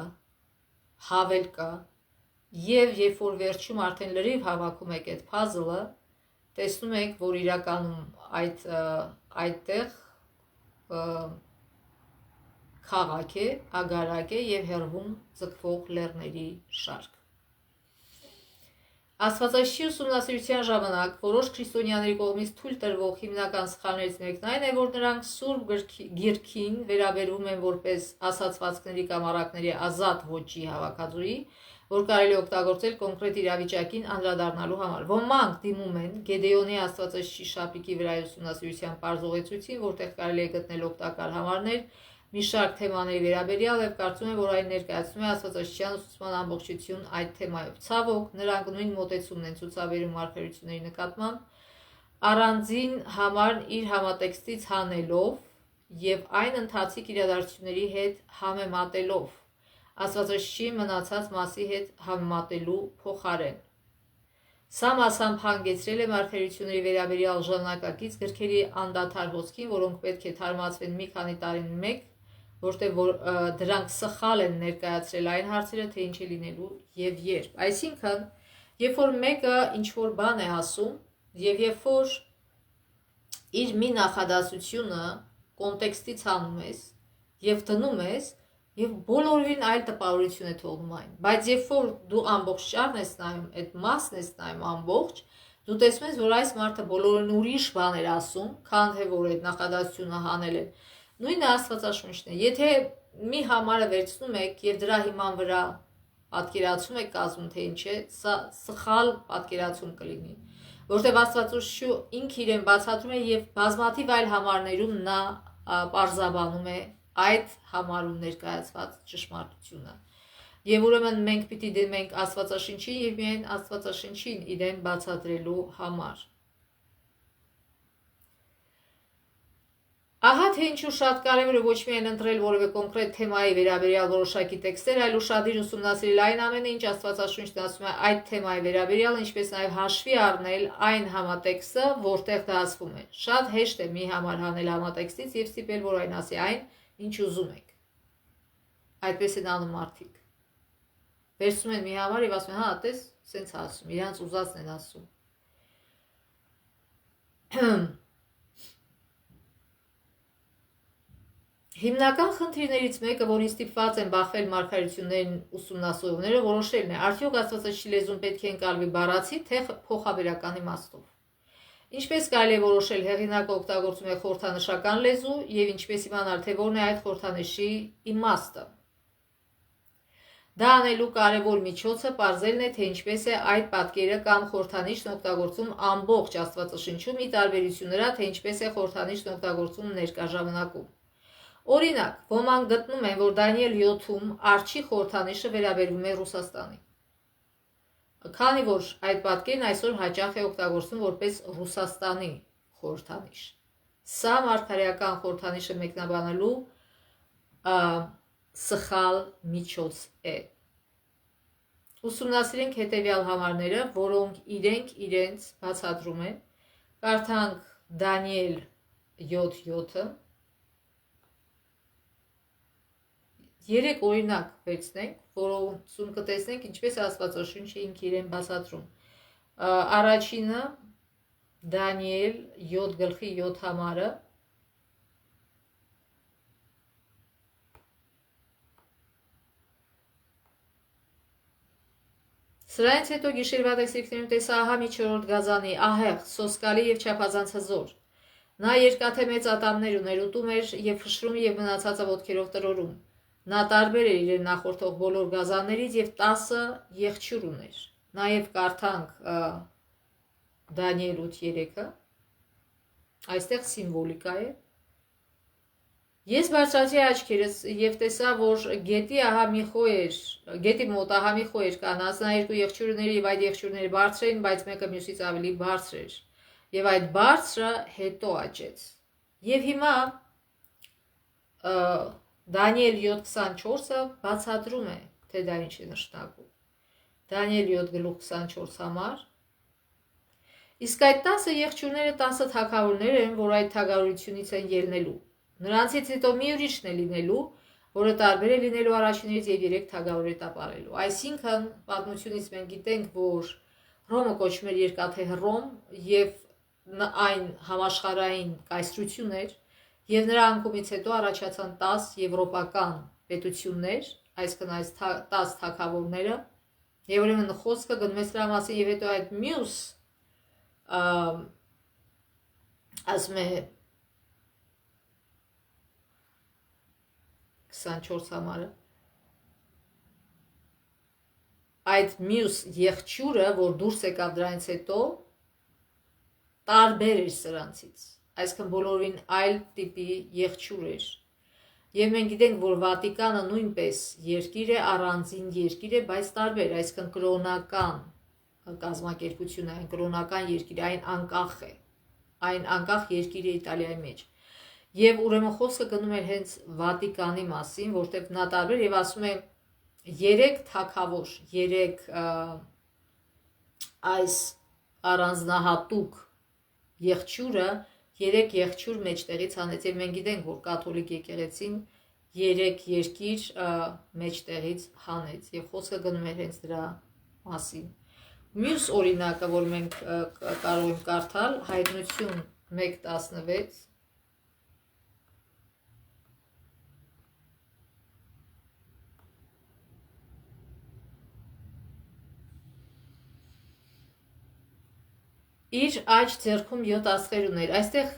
հավել կա, եւ երբ որ վերջում արդեն լրիվ հավաքում եք այդ puzzle-ը, տեսնում եք, որ իրականում այդտեղ քաղաք է, ագարակ է եւ հեռվում ձգվող լեռների շարք։ Աստվածաշունչի ուսումնասիրության ժամանակ որոշ քրիստոնյաների կողմից թույլ տրվող հիմնական սխալներից մեկն այն է, որ նրանք Սուրբ Գիրքին վերաբերվում են որպես ասացվածքների կամ առակների ազատ ոճի հավաքածուի, որ կարելի է օգտագործել կոնկրետ իրավիճակին անդրադառնալու համար։ Ոմանք դիմում են Գեդեոնի Աստվածաշունչի շապիկի վրա ուսումնասիրության պարզողեցույցին, որտեղ կարելի է գտնել օգտակար համարներ մի շարք թեմաների վերաբերյալ եւ կարծում են, որ այն ներկայացնում է աստվածաշնչյան ուսուցման ամբողջություն այդ թեմայով։ Ցավոք, նրանք նույն մոտեցումն են ցուցաբերում մարգարեությունների նկատմամբ, առանձին համարն իր համատեքստից հանելով եւ այն ընթացիկ իրադարձությունների հետ համեմատելով, աստվածաշնչի մնացած մասի հետ համեմատելու փոխարեն։ Սա մասամբ հանգեցրել է մարգարեությունների վերաբերյալ ժամանակակից գրքերի անդադար հոսքին, որոնք պետք է թարմացվեն մի քանի տարին մեկ, որտեղ դրանք սխալ են ներկայացրել այն հարցերը, թե ինչ է լինելու եւ երբ։ Այսինքն, երբ որ մեկը ինչ որ բան է ասում եւ երբ որ իր մի նախադասությունը կոնտեքստից հանում ես եւ դնում ես եւ բոլորին այլ տպավորություն է թողնում այն, բայց երբ որ դու ամբողջ ճառն ես նայում, այդ մասն ես նայում ամբողջ, դու տեսնում ես, որ այս մարդը բոլորին ուրիշ բան էր ասում, քան թե որ այդ նախադասությունը հանել է։ Նույնը Աստվածաշունչն է։ Եթե մի համարը վերցնում եք եւ դրա հիման վրա պատկերացում եք կազմում, թե ինչ է, սա սխալ պատկերացում կլինի, որտեղ Աստվածաշունչը ինքը իրեն բացատրում է եւ բազմաթիվ այլ համարներում նա պարզաբանում է այդ համարում ներկայացված ճշմարտությունը։ Եվ ուրեմն մենք պիտի դիմենք Աստվածաշունչին եւ միայն Աստվածաշունչին իրեն բացատրելու համար։ Ահա թե ինչու շատ կարևոր է ոչ միայն ընտրել որևէ կոնկրետ թեմայի վերաբերյալ որոշակի տեքստեր, այլ ուշադիր ուսումնասիրել այն ամենը, ինչ Աստվածաշունչն ասում է այդ թեմայի վերաբերյալ, ինչպես նաև հաշվի առնել այն համատեքստը, որտեղ դա ասվում է։ Շատ հեշտ է մի համար հանել համատեքստից եւ ստիպել, որ այն ասի այն, ինչ ուզում եք։ Այդպես են անում մարդիկ։ Վերցնում են մի համար եւ ասում են, հա, տես, սենց ասում, իրանց ուզածն են ասում։ Հիմնական խնդիրներից մեկը, որին ստիպված են բախվել մարգարեություններին ուսումնասիրողները, որոշելն է, արդյոք Աստվածաշունչի լեզուն պետք է ընկալվի բառացի, թե փոխաբերական իմաստով։ Ինչպես կարելի է որոշել հեղինակը օգտագործում է խորհրդանշական լեզու եւ ինչպես իմանալ, թե որն է այդ խորհրդանշի իմաստը։ Դա անելու կարևոր միջոցը պարզելն է, թե ինչպես է այդ պատկերը կամ խորհրդանիշն օգտագործում ամբողջ Աստվածաշնչում, ի տարբերություն նրա, թե ինչպես է խորհրդանիշն օգտագործում ներկա ժամանակում։ Օրինակ, ոմանք գտնում են, որ Դանիել 7-ում արջի խորհրդանիշը վերաբերվում է Ռուսաստանին, քանի որ այդ պատկերն այսօր հաճախ է օգտագործվում որպես Ռուսաստանի խորհրդանիշ։ Սա մարգարեական խորհրդանիշը մեկնաբանելու սխալ միջոց է։ Ուսումնասիրենք հետևյալ համարները, որոնք իրենք իրենց բացատրում են։ Կարդանք Դանիել 7:7-ը։ Երեք օրինակ վերցնենք, որոնցում կտեսնենք ինչպես Աստվածաշունչը ինքը իրեն բացատրում։ Առաջինը Դանիել 7:7 համարը։ Սրանից հետո գիշերվա տեսիլքներում տեսա ահա մի չորրորդ գազանի, ահեղ, սոսկալի և չափազանց հզոր։ Նա երկաթե մեծ ատամներ ուներ, ուտում էր և փշրում և մնացածը ոտքերով տրորում։ Նա տարբեր էր իրեն նախորդող բոլոր գազաններից և 10 եղջյուր ուներ։ Նաև կարդանք Դանիել 8:3-ը, այստեղ սիմվոլիկա է։ Ես բարձրացրի աչքերս և տեսա, որ գետի մոտ ահա մի խոյր կանաց, նա երկու եղջյուր ուներ և այդ եղջյուրները բարձր էին, բայց մեկը մյուսից ավելի բարձր էր։ Եվ այդ բարձրը հետո աճեց։ Եվ հիմա Դանիել 7:24-ը բացատրում է, թե դա ինչ է նշանակում։ Դանիել 7:24 համար։ Իսկ այդ 10 եղջյուրները 10 թագավորներ են, որ այդ թագավորությունից են ելնելու։ Նրանցից հետո մի ուրիշն է լինելու, որը տարբեր է լինելու առաջիններից եւ 3 թագավոր է տապալելու։ Այսինքն, պատմությունից մենք գիտենք, որ Հռոմը կոչվում էր երկաթե Հռոմ եւ այն համաշխարհային կայսրություն էր, եւ նրա անկումից հետո առաջացան 10 եվրոպական պետություններ, այսինքն այս 10 թագավորները, եւ ուրեմն խոսքը գնում է սրա մասին եւ հետո այդ մյուս ասում է 24 համարը այդ մյուս եղջյուրը, որ դուրս եկավ դրանից հետո, տարբեր էր սրանցից, այսինքն բոլորին այլ տիպի եղջյուր էր։ Եվ մենք գիտենք, որ Վատիկանը նույնպես երկիր է, առանձին երկիր է, բայց տարբեր, այսինքն կրոնական կազմակերպություն է, այն կրոնական երկիր, այն անկախ է, այն անկախ երկիր է Իտալիայի մեջ։ Եվ ուրեմն խոսքը գնում էր հենց Վատիկանի մասին, որտեղ նա տարբեր եւ ասում է 3 թագավոր, 3 այս առանձնահատուկ եղջյուրը 3 եղջյուր մեջտեղից հանեց եւ մենք գիտենք, որ կաթոլիկ եկեղեցին 3 երկիր մեջտեղից հանեց եւ խոսքը գնում էր հենց դրա մասին։ Մյուս օրինակը, որ մենք կարող ենք կարդալ, Հայտնություն 1:16 իր աջ ձեռքում 7 աստղեր ուներ։ Այստեղ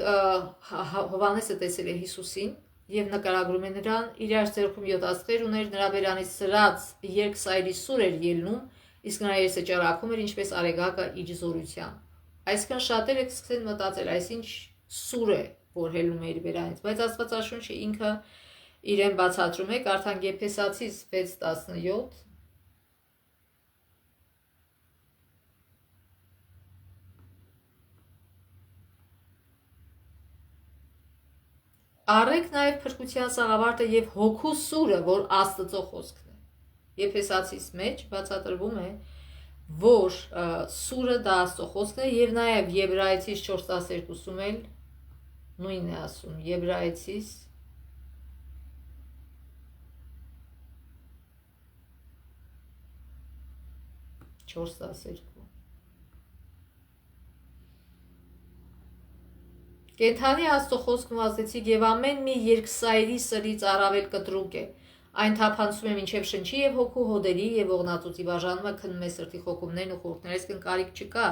Հովհաննեսը տեսել է Հիսուսին եւ նկարագրում է նրան, իր աջ ձեռքում 7 աստղեր ուներ, նրա բերանից սրած երկսայրի սուր էր ելնում, իսկ նրա երեսը ճառագում էր ինչպես արեգակը իր զորությամբ։ Այսինքն շատերը կսկսեն մտածել, այսինչ սուր է, որ ելնում է իր բերանից, բայց Աստվածաշունչը ինքը իրեն բացատրում է, կարդանք Եփեսացիս 6:17 Առեք նաև փրկության սաղավարտը եւ հոգու սուրը, որ Աստծո խոսքն է։ Եփեսացիս մեջ բացատրվում է, որ սուրը դա Աստծո խոսքն է եւ նաև Եբրայեցիս 4:12-ում էլ նույնն է ասում։ Եբրայեցիս 4:12 Կենդանի Աստծո խոսքն ուղղացեցիք եւ ամեն մի երկսայրի սրից առավել կտրուկ է։ Այն թափանցում է մինչև շնչի եւ հոգու հոդերի եւ ողնածուծի բաժանումը քննում է սրտի խոկումներն ու խորհուրդները, այսինքն կարիք չկա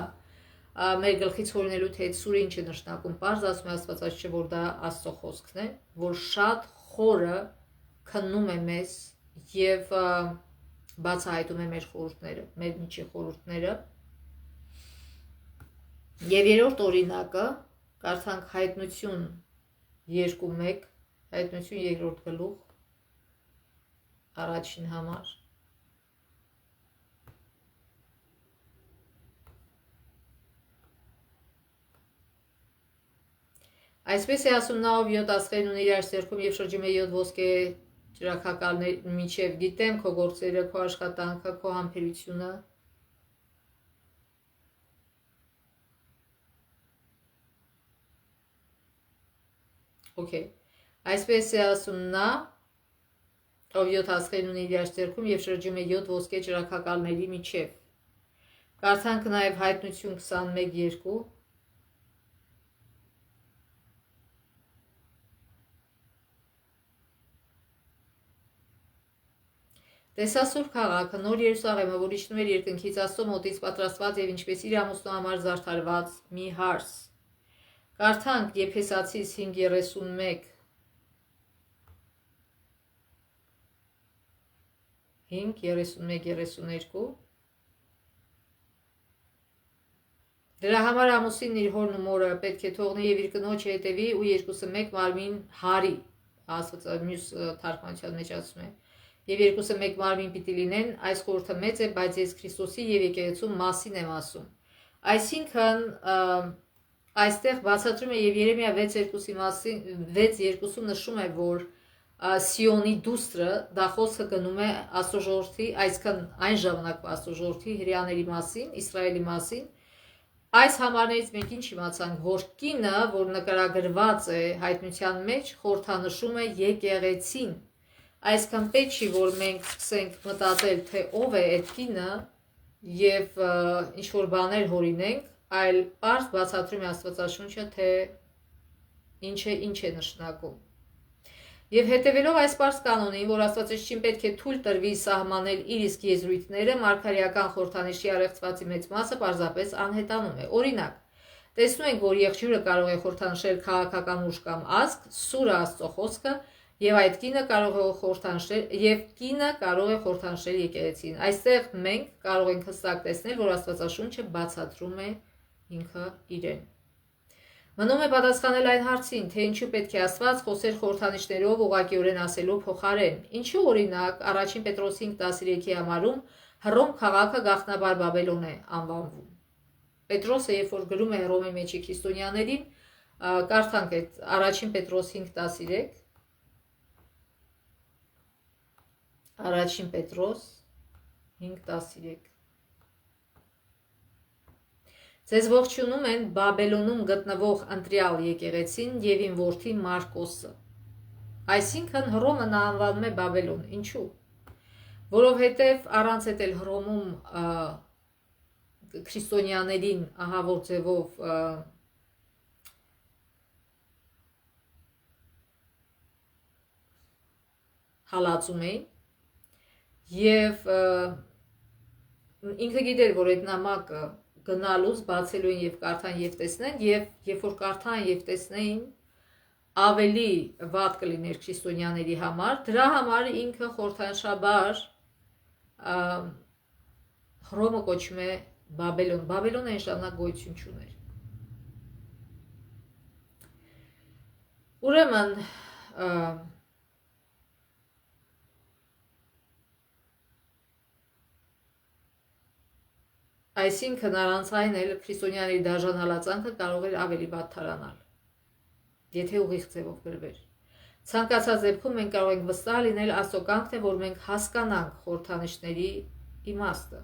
մեր գլխից հորինելու թե այդ սուրը ինչ է նշանակում, պարզ ասում է Աստվածաշունչը, որ դա Աստծո խոսքն է, որ շատ խորը քննում է մեզ եւ բացահայտում է մեր խորհուրդները, մեր միջի խորհուրդները։ Եվ երրորդ օրինակը, կարդանք Հայտնություն 2:1, Հայտնություն 2-րդ գլուխ, առաջին համար։ Այսպես է ասում նա, ով 7 աստղերն ունի իր ձեռքում եւ շրջում է 7 ոսկե ճրագակալներ միջև, գիտեմ քո գործերը, քո աշխատանքը, քո համբերությունը։ Okay. Այսպես է ասում նա, ով 7 աստղերն ունի իր ձեռքում եւ շրջում է 7 ոսկե ճրագակալների միջև։ Կարդանք նաեւ Հայտնություն 21:2։ Տեսա Սուրբ քաղաքը, նոր Երուսաղեմը, որ իջնում էր երկնքից, Աստծո մոտից պատրաստված եւ ինչպես իր ամուսնու համար զարդարված մի հարս։ Կարդանք Եփեսացիս 5:31, 5:31-32։ Դրա համար ամուսինն իր հորն ու մորը պետք է թողնի եւ իր կնոջը հետևի ու երկուսը մեկ մարմին հարի, Աստված մյուս թարգմանության մեջ ասում է, եւ երկուսը մեկ մարմին պիտի լինեն, այս խորհուրդը մեծ է, բայց ես Քրիստոսի եւ եկեղեցու մասին եմ ասում։ Այսինքն այստեղ բացատրում է եւ Երեմիա 6:2-ի մասին 6:2-ում նշում է, որ Սիոնի դուստրը դա խոսքը գնում է Աստծո ժողովրդի, այսքան այն ժամանակվա Աստծո ժողովրդի հրեաների մասին, Իսրայելի մասին։ Այս համարներից մենք ինչ իմացանք, որ կինը, որ նկարագրված է Հայտնության մեջ, խորհրդանշում է եկեղեցին։ Այսքան պետք չի, որ մենք սկսենք մտածել, թե ով է այդ կինը եւ ինչ որ բաներ հորինենք, այլ պարզ բացատրում է Աստվածաշունչը, թե ինչ է նշանակում։ Եվ հետևելով այս պարզ կանոնին, որ Աստվածաշունչին պետք է թույլ տրվի սահմանել իր իսկ եզրույթները, մարգարեական խորհրդանիշի առեղծվածի մեծ մասը պարզապես անհետանում է։ Օրինակ, տեսնում ենք, որ եղջյուրը կարող է խորհրդանշել քաղաքական ուժ կամ ազգ, սուրը Աստծո խոսքը, եւ այդ կինը կարող է խորհրդանշել եկեղեցին։ Այստեղ մենք կարող ենք հստակ տեսնել, որ Աստվածաշունչը բացատրում է ինքը իրեն։ Մնում է պատասխանել այն հարցին, թե ինչու պետք է Աստված խոսեր խորհրդանիշներով ուղղակիորեն ասելու փոխարեն։ Ինչու օրինակ առաջին Պետրոս 5:13-ի համարում Հռոմ քաղաքը գաղտնաբար Բաբելոն է անվանվում։ Պետրոսը երբ որ գրում է Հռոմի մեջի քրիստոնյաներին, կարդանք այդ առաջին Պետրոս 5:13, առաջին Պետրոս 5:13 Ձեզ ողջունում են Բաբելոնում գտնվող ընտրյալ եկեղեցին եւ իմ որդի Մարկոսը։ Այսինքն Հռոմը նա անվանում է Բաբելոն։ Ինչու՞։ Որովհետեւ առանց այդ էլ Հռոմում քրիստոնյաներին ահավոր ձևով հալածում էին եւ ինքը գիտեր, որ այդ նամակը գնալուց բացելու են եւ կարդան եւ տեսնեն, եւ երբ որ կարդան եւ տեսնեին, ավելի վատ կլիներ քրիստոնյաների համար, դրա համար ինքը խորհրդանշաբար Հռոմը կոչում է Բաբելոն։ Բաբելոնը այն ժամանակ գոյություն չուներ։ Ուրեմն այսինքն առանց այն էլ քրիստոնյաների դաժան հալածանքը կարող էր ավելի վատ թարանալ, եթե ուղիղ ձևով գրվեր։ Ցանկացած դեպքում մենք կարող ենք վստահ լինել Աստծո կամքն է, որ մենք հասկանանք խորհրդանիշների իմաստը։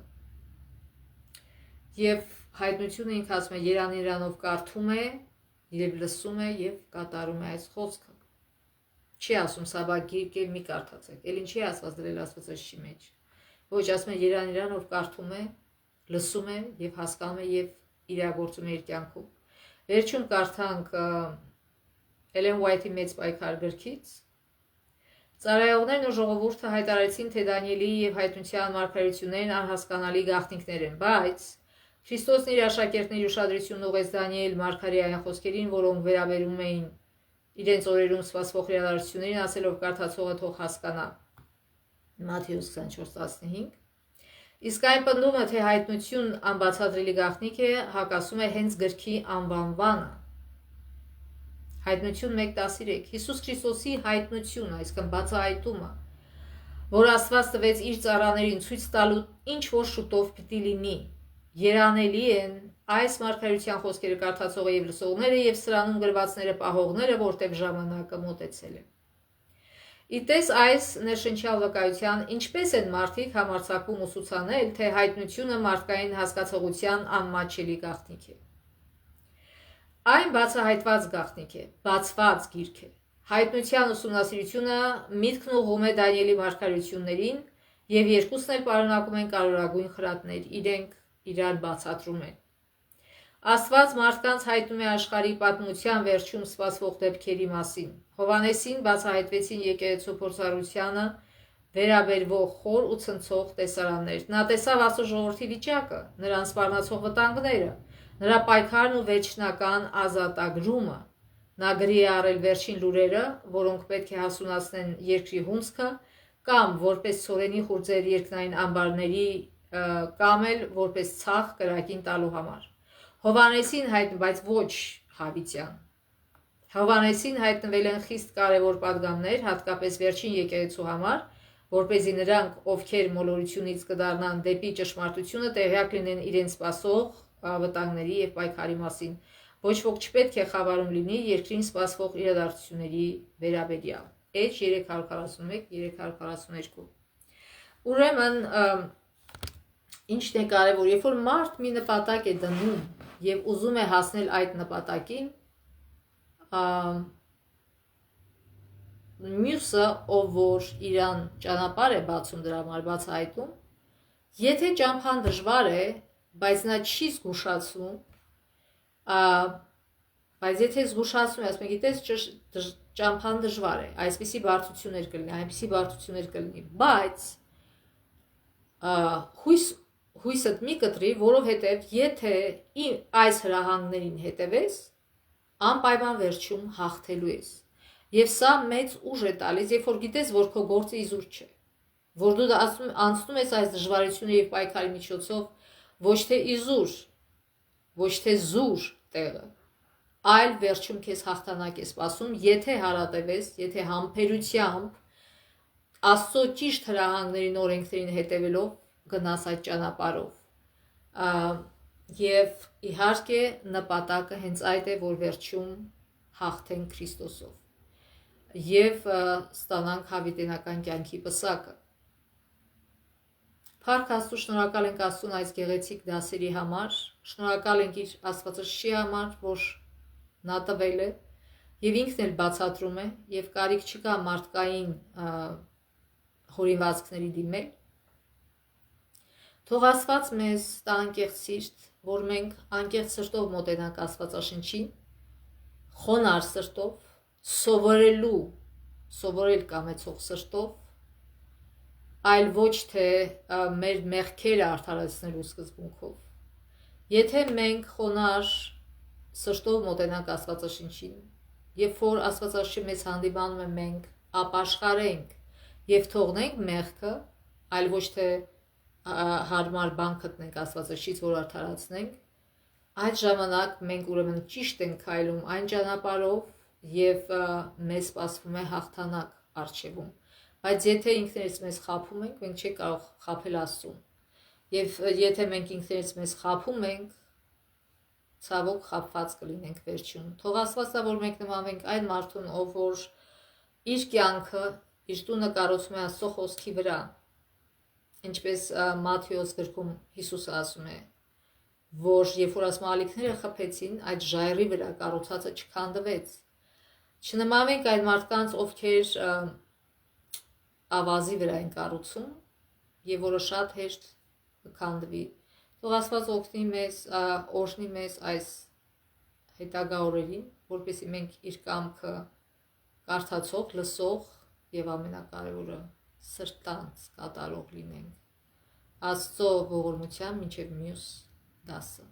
Եվ Հայտնությունը ինքը ասում է Երանով կարդում է եւ լսում է եւ կատարում է այս խոսքը։ Չի ասում սաբա գիրք եւ մի կարդացեք, ել ինչի է ասված դրել Աստվածաշնչի մեջ։ Ոչ, ասում է Երանով կարդում է, լսում է եւ հասկանում է եւ իրագործում է իր կյանքում։ Վերջում կարդանք Էլեն Ուայթի մեծ պայքար գրքից։ Ծառայողներն ու ժողովուրդը հայտարարեցին, թե Դանիելի եւ Հայտնության մարգարեություններն անհասկանալի գաղտնիքներ են, բայց Քրիստոսն իր աշակերտների ուշադրությունն ուղղեց Դանիել Մարգարեյան խոսքերին, որոնք վերաբերում էին իրենց օրերում սպասվող իրադարձություններին, ասելով կարդացողը թող հասկանա։ Մատթեոս 24:15։ Իսկ այն պնդումը, թե հայտնություն անբացատրելի գաղտնիք է, հակասում է հենց գրքի անվանմանը։ Հայտնություն 1:13 Հիսուս Քրիստոսի հայտնությունը, այսինքն բացահայտումը, որ Աստված տվեց իր ծառաներին ցույց տալու ինչ որ շուտով պիտի լինի, երանելի են այս մարգարեության խոսքերը կարդացողը եւ լսողները եւ սրանում գրվածները պահողները, որտեղ ժամանակը մոտեցել է։ Իտես այս ներշնչյալ վկայության ինչպես են մարդիկ համարձակվում ուսուցանել, թե հայտնությունը մարդկային հասկացողության անմատչելի գաղտնիք է։ Այն բացահայտված գաղտնիք է, բացված գիրք է։ Հայտնության ուսումնասիրությունը միտքն ուղղում է Դանիելի մարգարեություններին եւ երկուսն էլ պարունակում են կարևորագույն խրատներ, իրենք իրար բացատրում են։ Աստված մարդկանց հայտնում է աշխարհի պատմության վերջում սպասվող դեպքերի մասին։ Հովհաննեսին բացահայտվեցին եկեղեցու փորձառությանը վերաբերվող խոր ու ցնցող տեսարաններ։ Նա տեսավ Աստծո ժողովրդի վիճակը, նրանց սպառնացող վտանգները, նրա պայքարն ու վերջնական ազատագրումը։ Նա գրի է առել վերջին լուրերը, որոնք պետք է հասունացնեն երկրի հունձքը, կամ որպես ցորենի խուրձեր երկնային ամբարների, կամ էլ որպես ցախ կրակին տալու համար։ Բայց ոչ հավիտյան։ Հովհաննեսին հայտնվել են խիստ կարևոր պատգամներ, հատկապես վերջին եկեղեցու համար, որպեսզի նրանք, ովքեր մոլորությունից կդառնան դեպի ճշմարտությունը, տեղյակ լինեն իրենց սպասող վտանգների եւ պայքարի մասին։ Ոչ ոք չպետք է խավարում լինի երկրին սպասվող իրադարձությունների վերաբերյալ։ Էջ 341-342։ Ուրեմն ինչն է կարևոր, երբ որ մարդ մի նպատակ է դնում եւ ուզում է հասնել այդ նպատակին, մյուսը, ով որ իրան ճանապարհ է բացում դրա համար բացահայտում, եթե ճամփան դժվար է, բայց նա չի զգուշացում, բայց եթե զգուշացնում է, ասում է, գիտես, ճամփան դժվար է, այսպիսի բարդություններ կլինի, այնպիսի բարդություններ կլինի, բայց հույսդ մի կտրի, որովհետև եթե այս հրահանգներին հետևես, անպայման վերջում հաղթելու ես։ Եվ սա մեծ ուժ է տալիս, երբ որ գիտես, որ քո գործը իզուր չէ, որ դու անցնում ես այս դժվարությունը եւ պայքարի միջոցով ոչ թե իզուր, ոչ թե զուր տեղը, այլ վերջում քեզ հաղթանակ է սպասում, եթե հարատևես, եթե համբերությամբ Աստծո ճիշտ հրահանգներին, օրենքներին հետևելով գնաս այդ ճանապարհով։ Եվ իհարկե նպատակը հենց այդ է, որ վերջում հաղթեն Քրիստոսով եւ ստանանք հավիտենական կյանքի պսակը։ Փառք Աստծո, շնորհակալ ենք Աստծուն այս գեղեցիկ դասերի համար, շնորհակալ ենք իր Աստվածաշնչի համար, որ նա տվել է եւ ինքն էլ բացատրում է եւ կարիք չկա մարդկային հորինվածքների դիմել։ Թող Աստված մեզ տա անկեղծ սիրտ, որ մենք անկեղծ սրտով մոտենանք Աստվածաշնչին, խոնարհ սրտով, սովորել կամեցող սրտով, այլ ոչ թե մեր մեղքերը արդարացնելու սկզբունքով։ Եթե մենք խոնարհ սրտով մոտենանք Աստվածաշնչին, երբ որ Աստվածաշունչը մեզ հանդիպանում է, մենք ապաշխարենք եւ թողնենք մեղքը, այլ ոչ թե հարմար բան գտնենք Աստվածաշունչից, որ արդարացնենք, այդ ժամանակ մենք ուրեմն ճիշտ ենք քայլում այն ճանապարհով եւ մեզ սպասվում է հաղթանակ առջևում։ Բայց եթե ինքներս մեզ խաբում ենք, մենք չենք կարող խաբել Աստծուն։ Եվ եթե մենք ինքներս մեզ խաբում ենք, ցավոք խաբված կլինենք վերջում։ Թող Աստված տա, որ մենք նմանվենք այն մարդուն, ով որ իր կյանքը, իր տունը կառուցում է Աստծո խոսքի վրա, ինչպես Մատթեոս գրքում Հիսուսը ասում է, որ երբ որ ասմալիքները խփեցին, այդ ժայռի վրա կառուցածը չքանդվեց։ Չնմանվենք այդ մարդկանց, ովքեր ավազի վրա են կառուցում եւ որը շատ հեշտ կքանդվի։ Թող Աստված օգնի մեզ, օրհնի մեզ այս հետագա օրերին, որպեսզի մենք իր կամքը կարդացող, լսող եւ ամենակարևորը սրտանց կատարող լինենք։ Աստծո ողորմության մինչև մյուս դասը։